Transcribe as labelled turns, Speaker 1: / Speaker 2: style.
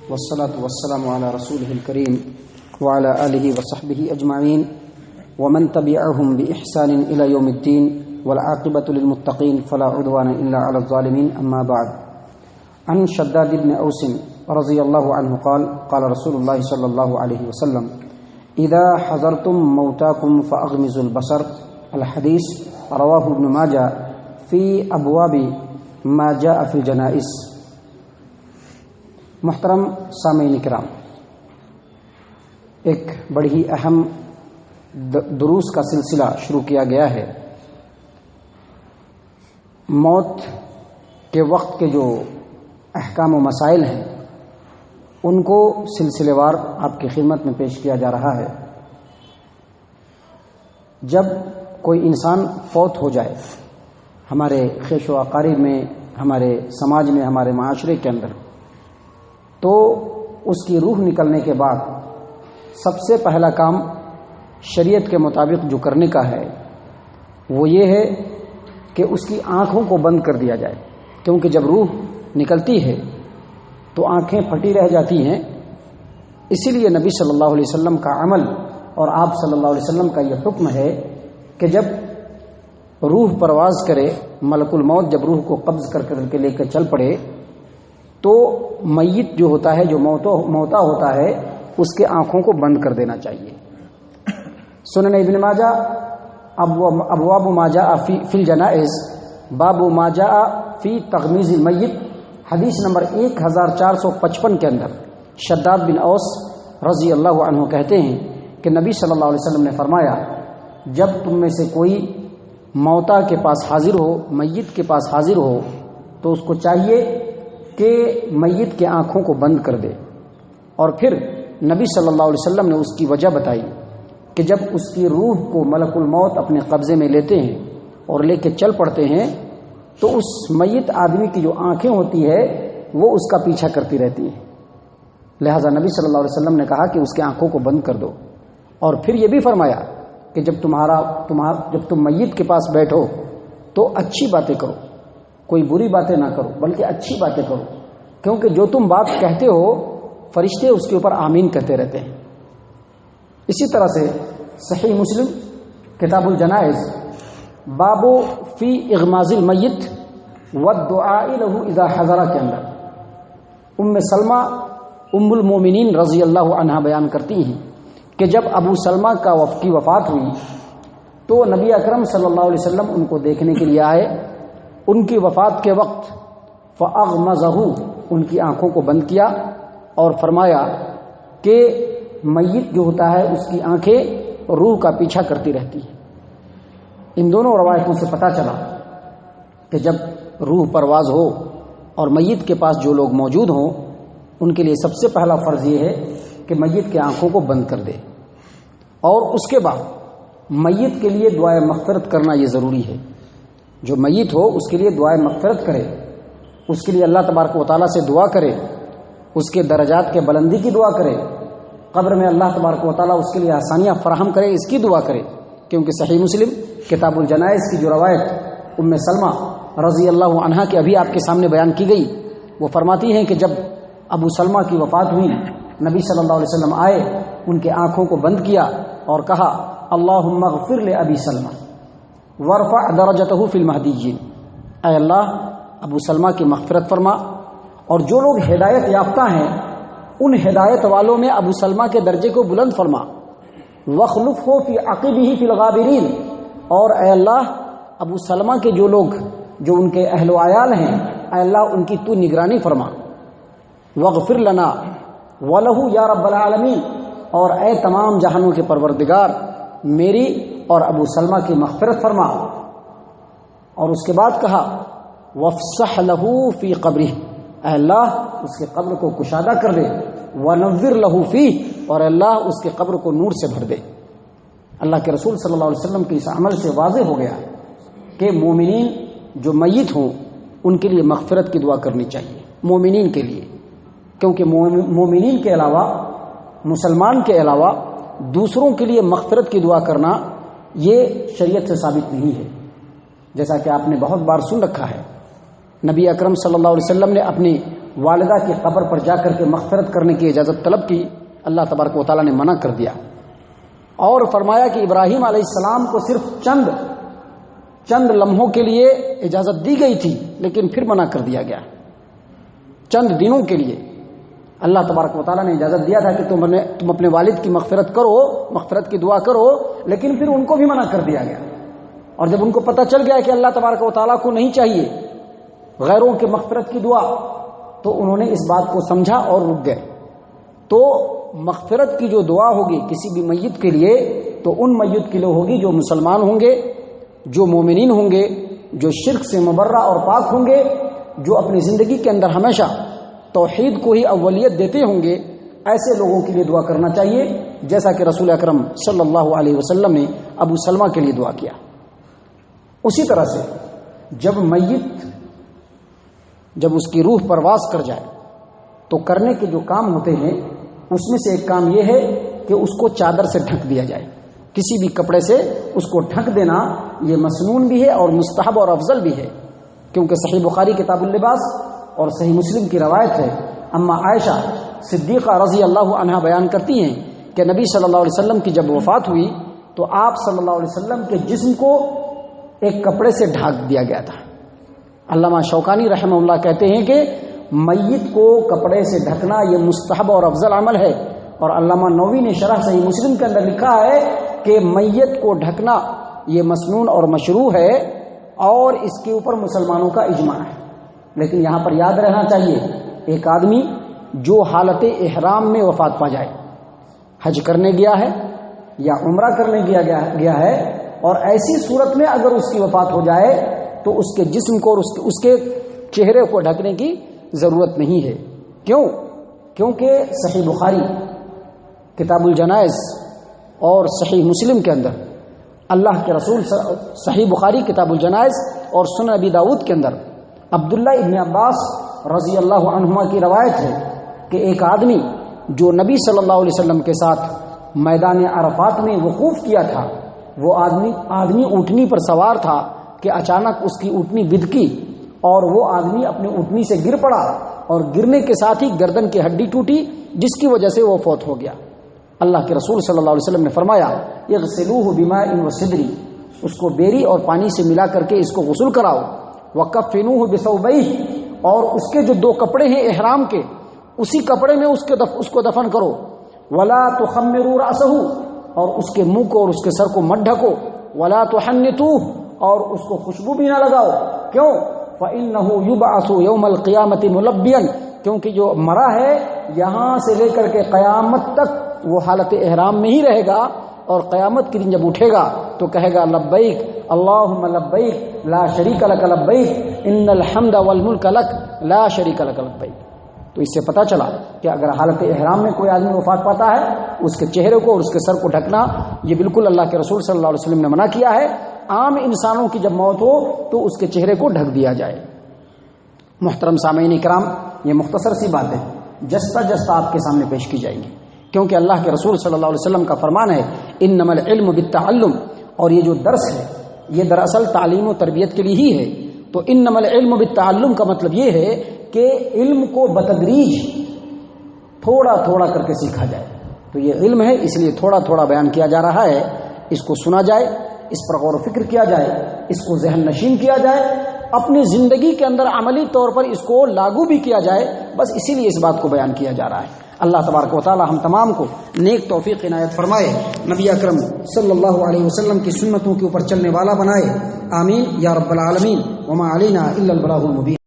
Speaker 1: والصلاة والسلام على رسوله الكريم وعلى آله وصحبه أجمعين ومن تبعهم بإحسان إلى يوم الدين والعاقبة للمتقين فلا عدوان إلا على الظالمين. أما بعد، عن شداد بن أوس رضي الله عنه قال قال رسول الله صلى الله عليه وسلم: إذا حضرتم موتاكم فأغمزوا البصر. الحديث رواه ابن ماجہ في أبواب ما جاء في الجنائز. محترم سامعین کرام، ایک بڑی ہی اہم دروس کا سلسلہ شروع کیا گیا ہے. موت کے وقت کے جو احکام و مسائل ہیں ان کو سلسلے وار آپ کی خدمت میں پیش کیا جا رہا ہے. جب کوئی انسان فوت ہو جائے ہمارے خیش و اقارب میں، ہمارے سماج میں، ہمارے معاشرے کے اندر، تو اس کی روح نکلنے کے بعد سب سے پہلا کام شریعت کے مطابق جو کرنے کا ہے وہ یہ ہے کہ اس کی آنکھوں کو بند کر دیا جائے، کیونکہ جب روح نکلتی ہے تو آنکھیں پھٹی رہ جاتی ہیں. اسی لیے نبی صلی اللہ علیہ وسلم کا عمل اور آپ صلی اللہ علیہ وسلم کا یہ حکم ہے کہ جب روح پرواز کرے، ملک الموت جب روح کو قبض کر کے لے کر چل پڑے، تو میت جو ہوتا ہے، جو موتا ہوتا ہے، اس کے آنکھوں کو بند کر دینا چاہیے. سنن ابن ماجہ ابواب ما جاء فی الجنائز، باب ما جاء فی تغمیز المیت، حدیث نمبر 1455 کے اندر شداد بن اوس رضی اللہ عنہ کہتے ہیں کہ نبی صلی اللہ علیہ وسلم نے فرمایا: جب تم میں سے کوئی موتا کے پاس حاضر ہو، میت کے پاس حاضر ہو، تو اس کو چاہیے کہ میت کے آنکھوں کو بند کر دے. اور پھر نبی صلی اللہ علیہ وسلم نے اس کی وجہ بتائی کہ جب اس کی روح کو ملک الموت اپنے قبضے میں لیتے ہیں اور لے کے چل پڑتے ہیں تو اس میت آدمی کی جو آنکھیں ہوتی ہے وہ اس کا پیچھا کرتی رہتی ہیں. لہذا نبی صلی اللہ علیہ وسلم نے کہا کہ اس کے آنکھوں کو بند کر دو. اور پھر یہ بھی فرمایا کہ جب تم میت کے پاس بیٹھو تو اچھی باتیں کرو، کوئی بری باتیں نہ کرو بلکہ اچھی باتیں کرو، کیونکہ جو تم بات کہتے ہو فرشتے اس کے اوپر آمین کہتے رہتے ہیں. اسی طرح سے صحیح مسلم کتاب الجنائز باب فی اغماز المیت والدعاء له اذا حضر کے اندر ام سلمہ ام المومنین رضی اللہ عنہا بیان کرتی ہیں کہ جب ابو سلمہ کی وفات ہوئی تو نبی اکرم صلی اللہ علیہ وسلم ان کو دیکھنے کے لیے آئے. ان کی وفات کے وقت فاغمزہ، ان کی آنکھوں کو بند کیا اور فرمایا کہ میت جو ہوتا ہے اس کی آنکھیں روح کا پیچھا کرتی رہتی ہیں. ان دونوں روایتوں سے پتہ چلا کہ جب روح پرواز ہو اور میت کے پاس جو لوگ موجود ہوں ان کے لیے سب سے پہلا فرض یہ ہے کہ میت کے آنکھوں کو بند کر دے، اور اس کے بعد میت کے لیے دعائے مغفرت کرنا یہ ضروری ہے. جو میت ہو اس کے لیے دعائے مغفرت کرے، اس کے لیے اللہ تبارک و تعالیٰ سے دعا کرے، اس کے درجات کے بلندی کی دعا کرے، قبر میں اللہ تبارک و تعالیٰ اس کے لیے آسانیاں فراہم کرے، اس کی دعا کرے. کیونکہ صحیح مسلم کتاب الجنائز کی جو روایت ام سلمہ رضی اللہ عنہا کی ابھی آپ کے سامنے بیان کی گئی، وہ فرماتی ہیں کہ جب ابو سلمہ کی وفات ہوئی نبی صلی اللہ علیہ وسلم آئے، ان کے آنکھوں کو بند کیا اور کہا: اللہم اغفر لأبی سلمہ وارفع درجتہ فی المہدیین. اے اللہ، ابو سلمہ کی مغفرت فرما، اور جو لوگ ہدایت یافتہ ہیں ان ہدایت والوں میں ابو سلمہ کے درجے کو بلند فرما. وخلفہ فی عقبہ فی الغابرین، اور اے اللہ ابو سلمہ کے جو لوگ جو ان کے اہل و عیال ہیں، اے اللہ ان کی تو نگرانی فرما. واغفر لنا ولہ یا رب العالمین، اور اے تمام جہانوں کے پروردگار میری اور ابو سلمہ کی مغفرت فرما. اور اس کے بعد کہا: وافسح لہ فی قبرہ، اے اللہ اس کے قبر کو کشادہ کر دے. ونور لہ فیہ، اور اے اللہ اس کے قبر کو نور سے بھر دے. اللہ کے رسول صلی اللہ علیہ وسلم کے اس عمل سے واضح ہو گیا کہ مومنین جو میت ہوں ان کے لیے مغفرت کی دعا کرنی چاہیے، مومنین کے لیے. کیونکہ مومنین کے علاوہ، مسلمان کے علاوہ دوسروں کے لیے مغفرت کی دعا کرنا یہ شریعت سے ثابت نہیں ہے. جیسا کہ آپ نے بہت بار سن رکھا ہے، نبی اکرم صلی اللہ علیہ وسلم نے اپنی والدہ کی قبر پر جا کر کے مغفرت کرنے کی اجازت طلب کی، اللہ تبارک و تعالیٰ نے منع کر دیا، اور فرمایا کہ ابراہیم علیہ السلام کو صرف چند لمحوں کے لیے اجازت دی گئی تھی، لیکن پھر منع کر دیا گیا۔ چند دنوں کے لیے اللہ تبارک و تعالیٰ نے اجازت دیا تھا کہ تم اپنے والد کی مغفرت کرو، مغفرت کی دعا کرو، لیکن پھر ان کو بھی منع کر دیا گیا۔ اور جب ان کو پتہ چل گیا کہ اللہ تبارک و تعالیٰ کو نہیں چاہیے غیروں کے مغفرت کی دعا، تو انہوں نے اس بات کو سمجھا اور رک گئے۔ تو مغفرت کی جو دعا ہوگی کسی بھی میت کے لیے، تو ان میت کے لیے ہوگی جو مسلمان ہوں گے، جو مومنین ہوں گے، جو شرک سے مبرہ اور پاک ہوں گے، جو اپنی زندگی کے اندر ہمیشہ توحید کو ہی اولیت دیتے ہوں گے، ایسے لوگوں کے لیے دعا کرنا چاہیے، جیسا کہ رسول اکرم صلی اللہ علیہ وسلم نے ابو سلمہ کے لیے دعا کیا۔ اسی طرح سے جب اس کی روح پرواز کر جائے تو کرنے کے جو کام ہوتے ہیں، اس میں سے ایک کام یہ ہے کہ اس کو چادر سے ڈھک دیا جائے، کسی بھی کپڑے سے اس کو ڈھک دینا، یہ مسنون بھی ہے اور مستحب اور افضل بھی ہے، کیونکہ صحیح بخاری کتاب اللباس اور صحیح مسلم کی روایت ہے، اما عائشہ صدیقہ رضی اللہ عنہا بیان کرتی ہیں کہ نبی صلی اللہ علیہ وسلم کی جب وفات ہوئی تو آپ صلی اللہ علیہ وسلم کے جسم کو ایک کپڑے سے ڈھانک دیا گیا تھا۔ علامہ شوکانی رحمہ اللہ کہتے ہیں کہ میت کو کپڑے سے ڈھکنا یہ مستحب اور افضل عمل ہے، اور علامہ نووی نے شرح صحیح مسلم کے اندر لکھا ہے کہ میت کو ڈھکنا یہ مسنون اور مشروع ہے، اور اس کے اوپر مسلمانوں کا اجماع ہے۔ لیکن یہاں پر یاد رہنا چاہیے، ایک آدمی جو حالت احرام میں وفات پا جائے، حج کرنے گیا ہے یا عمرہ کرنے گیا ہے، اور ایسی صورت میں اگر اس کی وفات ہو جائے تو اس کے جسم کو اور اس کے چہرے کو ڈھکنے کی ضرورت نہیں ہے۔ کیونکہ صحیح بخاری کتاب الجنائز اور صحیح مسلم کے اندر اللہ کے رسول صحیح بخاری کتاب الجنائز اور سنن ابی داؤد کے اندر عبداللہ ابن عباس رضی اللہ عنہما کی روایت ہے کہ ایک آدمی جو نبی صلی اللہ علیہ وسلم کے ساتھ میدان عرفات میں وقوف کیا تھا، وہ آدمی اونٹنی پر سوار تھا کہ اچانک اس کی اونٹنی بدکی اور وہ آدمی اپنی اونٹنی سے گر پڑا، اور گرنے کے ساتھ ہی گردن کی ہڈی ٹوٹی، جس کی وجہ سے وہ فوت ہو گیا۔ اللہ کے رسول صلی اللہ علیہ وسلم نے فرمایا اغسلوہ بماء وسدری، اس کو بیری اور پانی سے ملا کر کے اس کو غسل کراؤ، وکفنوہ بثوبیہ، اور اس کے جو 2 کپڑے ہیں احرام کے، اسی کپڑے میں اس کو دفن کرو، ولا تخمروا رأسہ، اور اس کے منہ کو اور اس کے سر کو مت ڈھکو، ولا تحنطوہ، اور اس کو خوشبو بھی نہ لگاؤ۔ کیوں؟ فإنہ یبعث یوم القیامۃ ملبیا، کیونکہ جو مرا ہے یہاں سے لے کر کے قیامت تک وہ حالت احرام میں ہی رہے گا، اور قیامت کے دن جب اٹھے گا تو کہے گا لبیک اللہم لبیک لا شریک لک لبیک ان الحمد والملک لک لا شریک لک لبیک۔ تو اس سے پتہ چلا کہ اگر حالت احرام میں کوئی آدمی وفات پاتا ہے، اس کے چہرے کو اور اس کے سر کو ڈھکنا یہ بالکل اللہ کے رسول صلی اللہ علیہ وسلم نے منع کیا ہے۔ عام انسانوں کی جب موت ہو تو اس کے چہرے کو ڈھک دیا جائے۔ محترم سامعین کرام، یہ مختصر سی بات ہے، جستا آپ کے سامنے پیش کی جائیں گی، کیونکہ اللہ کے رسول صلی اللہ علیہ وسلم کا فرمان ہے انما العلم بالتعلم، اور یہ جو درس ہے یہ دراصل تعلیم و تربیت کے لیے ہی ہے۔ تو انما العلم بالتعلم کا مطلب یہ ہے کہ علم کو بتدریج تھوڑا تھوڑا کر کے سیکھا جائے۔ تو یہ علم ہے، اس لیے تھوڑا تھوڑا بیان کیا جا رہا ہے، اس کو سنا جائے، اس پر غور و فکر کیا جائے، اس کو ذہن نشین کیا جائے، اپنی زندگی کے اندر عملی طور پر اس کو لاگو بھی کیا جائے، بس اسی لیے اس بات کو بیان کیا جا رہا ہے۔ اللہ تبارک و تعالی ہم تمام کو نیک توفیق عنایت فرمائے، نبی اکرم صلی اللہ علیہ وسلم کی سنتوں کے اوپر چلنے والا بنائے، آمین یا رب العالمین۔ وما علینا الا البلاغ المبین۔